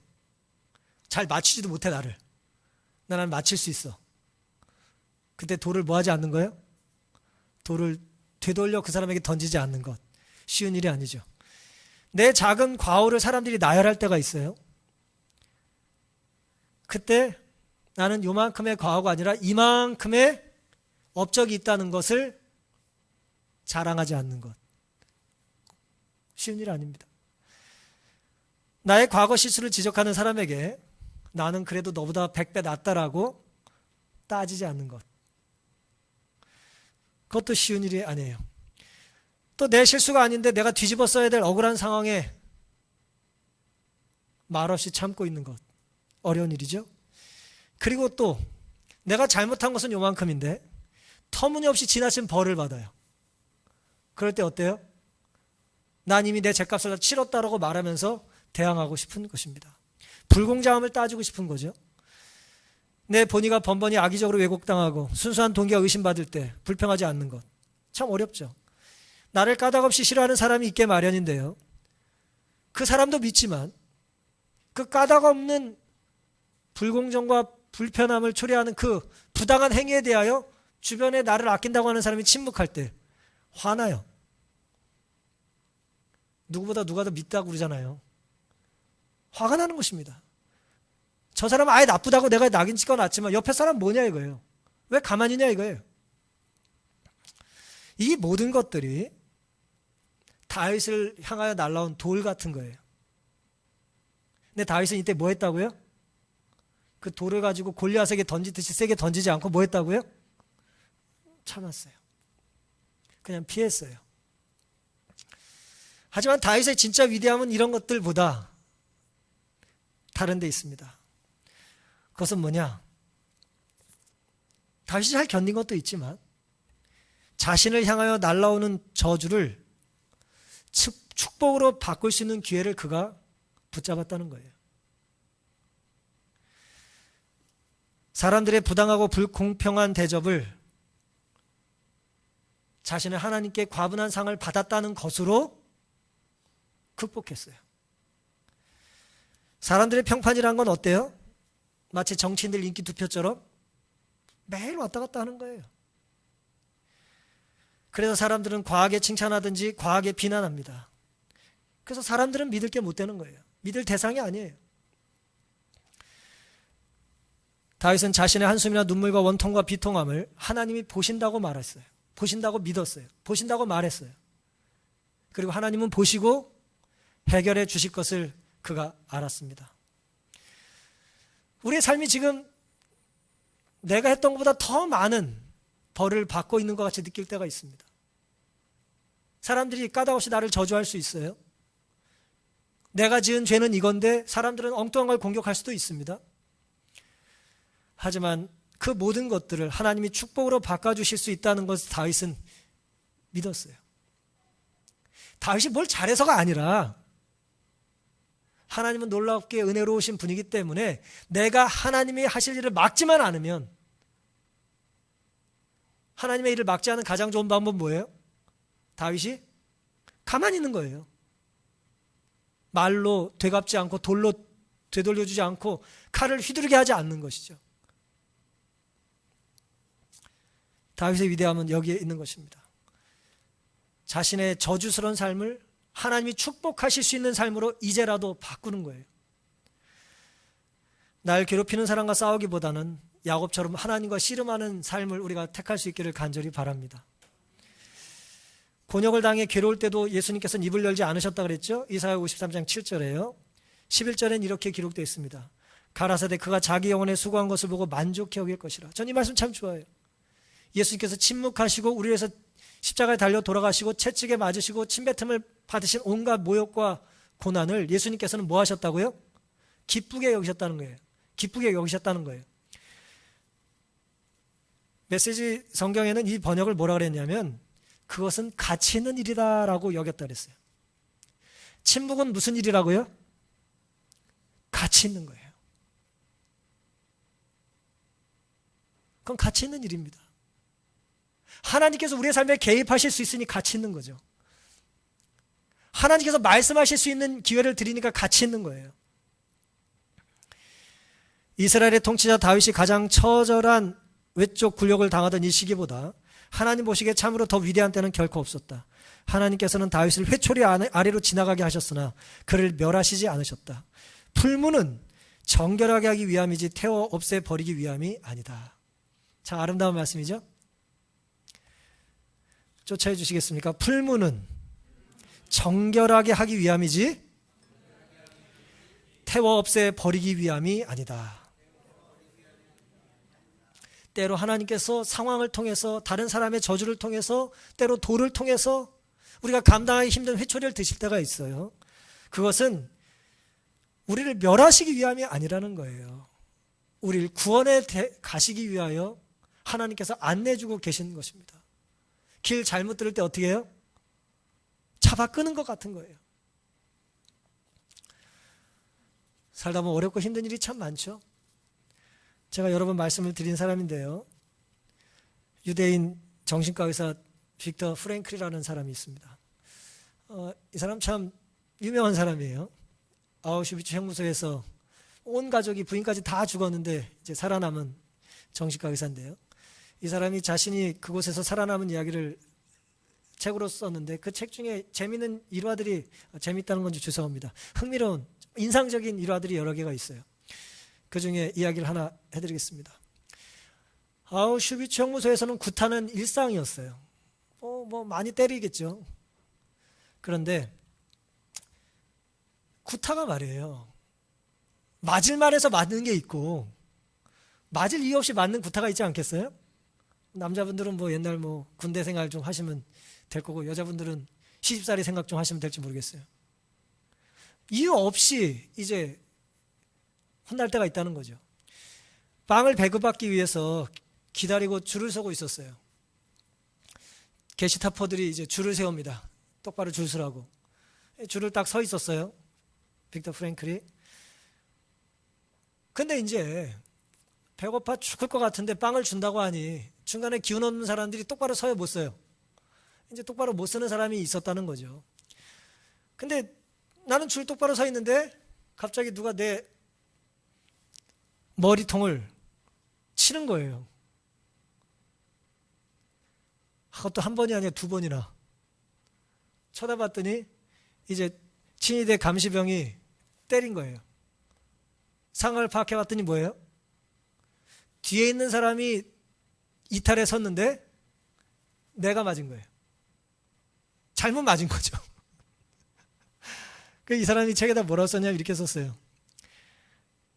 잘 맞추지도 못해 나를. 나는 맞힐 수 있어. 그때 돌을 뭐 하지 않는 거예요? 돌을 되돌려 그 사람에게 던지지 않는 것. 쉬운 일이 아니죠. 내 작은 과오를 사람들이 나열할 때가 있어요. 그때 나는 요만큼의 과오가 아니라 이만큼의 업적이 있다는 것을 자랑하지 않는 것. 쉬운 일 아닙니다. 나의 과거 실수를 지적하는 사람에게 나는 그래도 너보다 100배 낫다라고 따지지 않는 것. 그것도 쉬운 일이 아니에요. 또 내 실수가 아닌데 내가 뒤집어 써야 될 억울한 상황에 말없이 참고 있는 것. 어려운 일이죠. 그리고 또 내가 잘못한 것은 요만큼인데 터무니없이 지나친 벌을 받아요. 그럴 때 어때요? 난 이미 내 죗값을 다 치렀다라고 말하면서 대항하고 싶은 것입니다. 불공정함을 따지고 싶은 거죠. 내 본의가 번번이 악의적으로 왜곡당하고 순수한 동기가 의심받을 때 불평하지 않는 것. 참 어렵죠. 나를 까닭없이 싫어하는 사람이 있게 마련인데요. 그 사람도 믿지만 그 까닭 없는 불공정과 불편함을 초래하는 그 부당한 행위에 대하여 주변에 나를 아낀다고 하는 사람이 침묵할 때 화나요. 누구보다 누가 더 믿다고 그러잖아요. 화가 나는 것입니다. 저 사람은 아예 나쁘다고 내가 낙인 찍어놨지만 옆에 사람 뭐냐 이거예요. 왜 가만히 있냐 이거예요. 이 모든 것들이 다윗을 향하여 날라온 돌 같은 거예요. 근데 다윗은 이때 뭐 했다고요? 그 돌을 가지고 골리앗에게 던지듯이 세게 던지지 않고 뭐 했다고요? 참았어요. 그냥 피했어요. 하지만 다윗의 진짜 위대함은 이런 것들보다 다른 데 있습니다. 그것은 뭐냐? 다윗이 잘 견딘 것도 있지만 자신을 향하여 날라오는 저주를 축복으로 바꿀 수 있는 기회를 그가 붙잡았다는 거예요. 사람들의 부당하고 불공평한 대접을 자신의 하나님께 과분한 상을 받았다는 것으로 극복했어요. 사람들의 평판이란 건 어때요? 마치 정치인들 인기 투표처럼 매일 왔다 갔다 하는 거예요. 그래서 사람들은 과하게 칭찬하든지 과하게 비난합니다. 그래서 사람들은 믿을 게 못 되는 거예요. 믿을 대상이 아니에요. 다윗은 자신의 한숨이나 눈물과 원통과 비통함을 하나님이 보신다고 말했어요. 보신다고 믿었어요. 보신다고 말했어요. 그리고 하나님은 보시고 해결해 주실 것을 그가 알았습니다. 우리의 삶이 지금 내가 했던 것보다 더 많은 벌을 받고 있는 것 같이 느낄 때가 있습니다. 사람들이 까닭없이 나를 저주할 수 있어요. 내가 지은 죄는 이건데 사람들은 엉뚱한 걸 공격할 수도 있습니다. 하지만 그 모든 것들을 하나님이 축복으로 바꿔주실 수 있다는 것을 다윗은 믿었어요. 다윗이 뭘 잘해서가 아니라 하나님은 놀랍게 은혜로우신 분이기 때문에 내가 하나님이 하실 일을 막지만 않으면, 하나님의 일을 막지 않은 가장 좋은 방법은 뭐예요? 다윗이 가만히 있는 거예요. 말로 되갚지 않고 돌로 되돌려주지 않고 칼을 휘두르게 하지 않는 것이죠. 다윗의 위대함은 여기에 있는 것입니다. 자신의 저주스러운 삶을 하나님이 축복하실 수 있는 삶으로 이제라도 바꾸는 거예요. 날 괴롭히는 사람과 싸우기보다는 야곱처럼 하나님과 씨름하는 삶을 우리가 택할 수 있기를 간절히 바랍니다. 곤욕을 당해 괴로울 때도 예수님께서는 입을 열지 않으셨다 그랬죠? 이사야 53장 7절에요. 11절엔 이렇게 기록되어 있습니다. 가라사대 그가 자기 영혼에 수고한 것을 보고 만족해 여길 것이라. 전 이 말씀 참 좋아해요. 예수님께서 침묵하시고 우리 위해서 십자가에 달려 돌아가시고 채찍에 맞으시고 침뱉음을 받으신 온갖 모욕과 고난을 예수님께서는 뭐 하셨다고요? 기쁘게 여기셨다는 거예요. 기쁘게 여기셨다는 거예요. 메시지 성경에는 이 번역을 뭐라 그랬냐면 그것은 가치 있는 일이다라고 여겼다 그랬어요. 침묵은 무슨 일이라고요? 가치 있는 거예요. 그건 가치 있는 일입니다. 하나님께서 우리의 삶에 개입하실 수 있으니 가치 있는 거죠. 하나님께서 말씀하실 수 있는 기회를 드리니까 가치 있는 거예요. 이스라엘의 통치자 다윗이 가장 처절한 외적 굴욕을 당하던 이 시기보다 하나님 보시기에 참으로 더 위대한 때는 결코 없었다. 하나님께서는 다윗을 회초리 아래로 지나가게 하셨으나 그를 멸하시지 않으셨다. 풀무는 정결하게 하기 위함이지 태워 없애버리기 위함이 아니다. 참 아름다운 말씀이죠? 쫓아해 주시겠습니까? 풀무는 정결하게 하기 위함이지 태워 없애버리기 위함이 아니다. 때로 하나님께서 상황을 통해서 다른 사람의 저주를 통해서 때로 돌을 통해서 우리가 감당하기 힘든 회초리를 드실 때가 있어요. 그것은 우리를 멸하시기 위함이 아니라는 거예요. 우리를 구원에 가시기 위하여 하나님께서 안내해주고 계신 것입니다. 길 잘못 들을 때 어떻게 해요? 잡아 끄는 것 같은 거예요. 살다 보면 어렵고 힘든 일이 참 많죠. 제가 여러 번 말씀을 드린 사람인데요. 유대인 정신과 의사 빅터 프랭클이라는 사람이 있습니다. 이 사람 참 유명한 사람이에요. 아우슈비츠 형무소에서 온 가족이 부인까지 다 죽었는데 이제 살아남은 정신과 의사인데요. 이 사람이 자신이 그곳에서 살아남은 이야기를 책으로 썼는데 그 책 중에 재미있는 일화들이, 재미있다는 건지 죄송합니다, 흥미로운 인상적인 일화들이 여러 개가 있어요. 그 중에 이야기를 하나 해드리겠습니다. 아우슈비츠 형무소에서는 구타는 일상이었어요. 뭐 많이 때리겠죠. 그런데 구타가 말이에요, 맞을 말에서 맞는 게 있고 맞을 이유 없이 맞는 구타가 있지 않겠어요? 남자분들은 뭐 옛날 뭐 군대 생활 좀 하시면 될 거고 여자분들은 시집살이 생각 좀 하시면 될지 모르겠어요. 이유 없이 이제 혼날 때가 있다는 거죠. 빵을 배급받기 위해서 기다리고 줄을 서고 있었어요. 게시타포들이 이제 줄을 세웁니다. 똑바로 줄 서라고. 줄을 딱 서 있었어요. 빅터 프랭클이. 근데 이제 배고파 죽을 것 같은데 빵을 준다고 하니 중간에 기운 없는 사람들이 똑바로 서요, 못 서요? 이제 똑바로 못 서는 사람이 있었다는 거죠. 근데 나는 줄 똑바로 서 있는데 갑자기 누가 내 머리통을 치는 거예요. 그것도 한 번이 아니라 두 번이나. 쳐다봤더니 이제 친위대 감시병이 때린 거예요. 상황을 파악해 봤더니 뭐예요? 뒤에 있는 사람이 이탈에 섰는데 내가 맞은 거예요. 잘못 맞은 거죠. 이 사람이 책에다 뭐라고 썼냐면 이렇게 썼어요.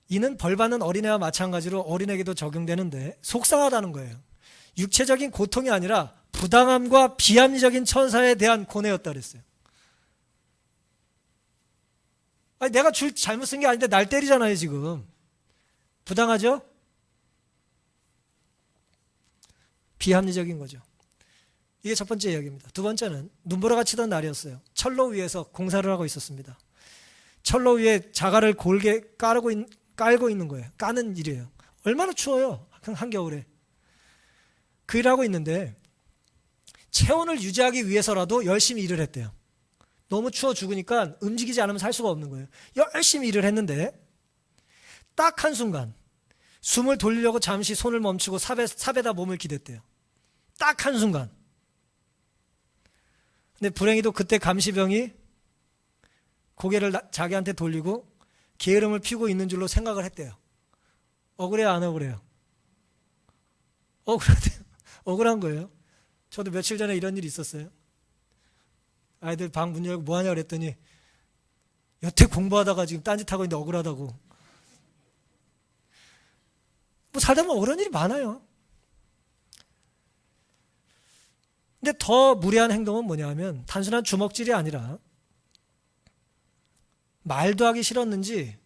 이는 벌받는 어린애와 마찬가지로 어린에게도 적용되는데 속상하다는 거예요. 육체적인 고통이 아니라 부당함과 비합리적인 천사에 대한 고뇌였다 그랬어요. 아니, 내가 줄 잘못 쓴 게 아닌데 날 때리잖아요, 지금. 부당하죠? 비합리적인 거죠. 이게 첫 번째 이야기입니다. 두 번째는 눈보라가 치던 날이었어요. 철로 위에서 공사를 하고 있었습니다. 철로 위에 자갈을 골게 깔고 있는 거예요. 까는 일이에요. 얼마나 추워요, 한겨울에. 그 일을 하고 있는데 체온을 유지하기 위해서라도 열심히 일을 했대요. 너무 추워 죽으니까 움직이지 않으면 살 수가 없는 거예요. 열심히 일을 했는데 딱 한순간 숨을 돌리려고 잠시 손을 멈추고 삽에다 몸을 기댔대요. 딱 한순간. 근데 불행히도 그때 감시병이 고개를 자기한테 돌리고 게으름을 피우고 있는 줄로 생각을 했대요. 억울해요, 안 억울해요? 억울하대요. 억울한 거예요. 저도 며칠 전에 이런 일이 있었어요. 아이들 방 문 열고 뭐 하냐 그랬더니 여태 공부하다가 지금 딴짓하고 있는데 억울하다고. 뭐 살다 보면 억울한 일이 많아요. 근데 더 무례한 행동은 뭐냐면 단순한 주먹질이 아니라 말도 하기 싫었는지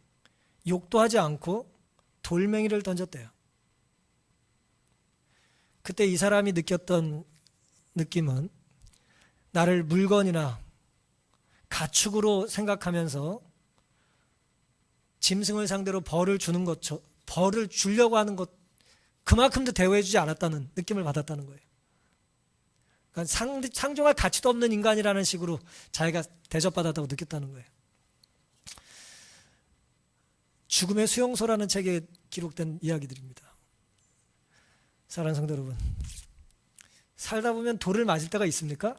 욕도 하지 않고 돌멩이를 던졌대요. 그때 이 사람이 느꼈던 느낌은 나를 물건이나 가축으로 생각하면서 짐승을 상대로 벌을 주는 것, 벌을 주려고 하는 것, 그만큼도 대우해주지 않았다는 느낌을 받았다는 거예요. 그러니까 상종할 가치도 없는 인간이라는 식으로 자기가 대접받았다고 느꼈다는 거예요. 죽음의 수용소라는 책에 기록된 이야기들입니다. 사랑하는 성도 여러분, 살다 보면 돌을 맞을 때가 있습니까?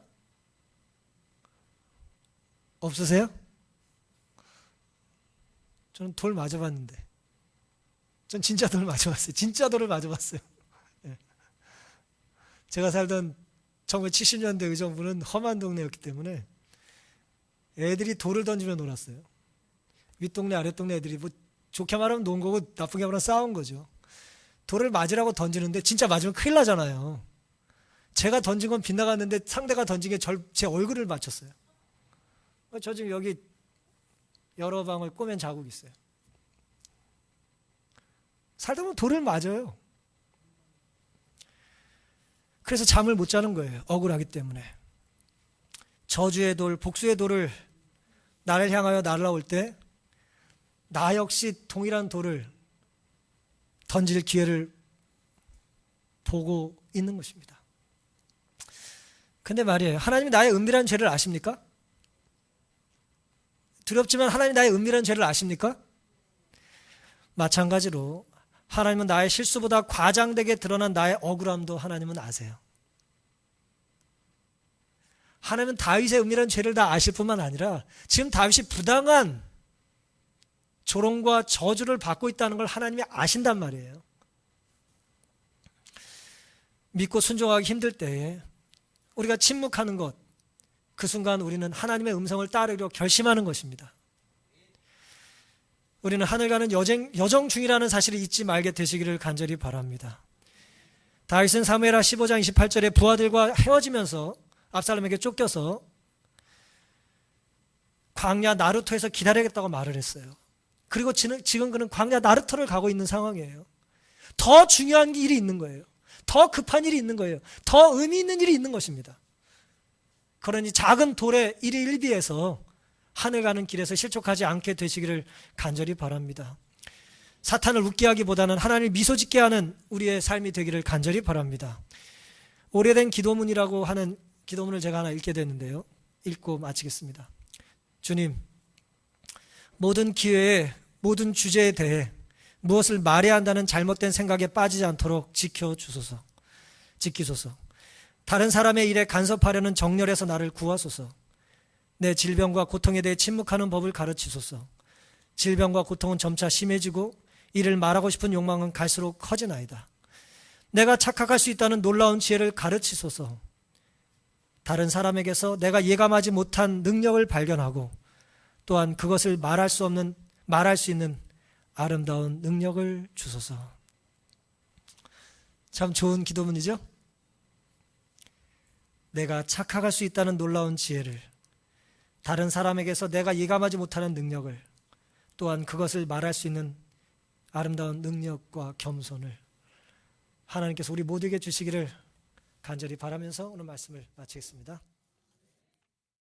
없으세요? 저는 돌 맞아봤는데, 전 진짜 돌 맞아봤어요. 진짜 돌을 맞아봤어요. 제가 살던 1970년대 의정부는 험한 동네였기 때문에 애들이 돌을 던지며 놀았어요. 윗동네 아랫동네 애들이 뭐 좋게 말하면 논 거고 나쁘게 말하면 싸운 거죠. 돌을 맞으라고 던지는데 진짜 맞으면 큰일 나잖아요. 제가 던진 건 빗나갔는데 상대가 던진 게 제 얼굴을 맞췄어요. 저 지금 여기 여러 방울 꼬맨 자국이 있어요. 살다 보면 돌을 맞아요. 그래서 잠을 못 자는 거예요. 억울하기 때문에. 저주의 돌, 복수의 돌을 나를 향하여 날아올 때 나 역시 동일한 돌을 던질 기회를 보고 있는 것입니다. 근데 말이에요. 하나님이 나의 은밀한 죄를 아십니까? 두렵지만 하나님이 나의 은밀한 죄를 아십니까? 마찬가지로 하나님은 나의 실수보다 과장되게 드러난 나의 억울함도 하나님은 아세요. 하나님은 다윗의 은밀한 죄를 다 아실 뿐만 아니라 지금 다윗이 부당한 조롱과 저주를 받고 있다는 걸 하나님이 아신단 말이에요. 믿고 순종하기 힘들 때에 우리가 침묵하는 것, 그 순간 우리는 하나님의 음성을 따르려 결심하는 것입니다. 우리는 하늘 가는 여정 중이라는 사실을 잊지 말게 되시기를 간절히 바랍니다. 다윗은 사무엘하 15장 28절에 부하들과 헤어지면서 압살롬에게 쫓겨서 광야 나루토에서 기다리겠다고 말을 했어요. 그리고 지금 그는 광야 나루토를 가고 있는 상황이에요. 더 중요한 일이 있는 거예요. 더 급한 일이 있는 거예요. 더 의미 있는 일이 있는 것입니다. 그러니 작은 돌의 일희일비에서 하늘 가는 길에서 실족하지 않게 되시기를 간절히 바랍니다. 사탄을 웃게 하기보다는 하나님을 미소 짓게 하는 우리의 삶이 되기를 간절히 바랍니다. 오래된 기도문이라고 하는 기도문을 제가 하나 읽게 됐는데요. 읽고 마치겠습니다. 주님, 모든 기회에 모든 주제에 대해 무엇을 말해야 한다는 잘못된 생각에 빠지지 않도록 지키소서. 다른 사람의 일에 간섭하려는 정열에서 나를 구하소서. 내 질병과 고통에 대해 침묵하는 법을 가르치소서. 질병과 고통은 점차 심해지고 이를 말하고 싶은 욕망은 갈수록 커지나이다. 내가 착각할 수 있다는 놀라운 지혜를 가르치소서. 다른 사람에게서 내가 예감하지 못한 능력을 발견하고 또한 그것을 말할 수 있는 아름다운 능력을 주소서. 참 좋은 기도문이죠? 내가 착각할 수 있다는 놀라운 지혜를, 다른 사람에게서 내가 예감하지 못하는 능력을, 또한 그것을 말할 수 있는 아름다운 능력과 겸손을 하나님께서 우리 모두에게 주시기를 간절히 바라면서 오늘 말씀을 마치겠습니다.